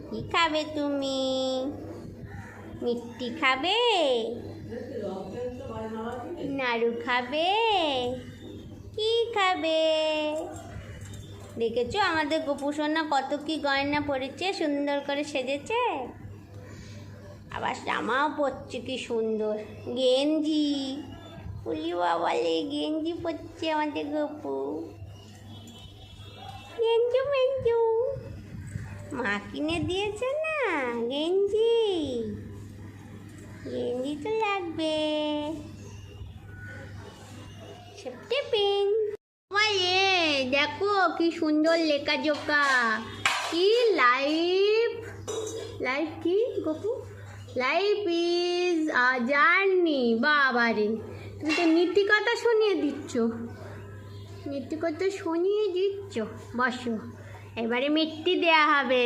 কি খাবে তুমি? মিষ্টি খাবে? নাড়ু খাবে? কি খাবে? দেখেছো আমাদের গোপু সোনা কত কি গয়না পরেছে, সুন্দর করে সেজেছে। আবার জামাও পরছে কি সুন্দর, গেঞ্জি। বলি বাবালে, গেঞ্জি পরছে আমাদের গপু। গেঞ্জু মেঞ্জু মা কিনে দিয়েছে না গেঞ্জি। গেঞ্জি তো লাগবে। Safety pin. দেখো কি সুন্দর লেখা জোকা। কি লাইফ, লাইফ কি Gopu? Life is a journey. বাবারে, তুমি তো নীতিকথা শুনিয়ে দিচ্ছ, নীতিকথা শুনিয়ে দিচ্ছ। বসো, এবারে মিষ্টি দেয়া হবে।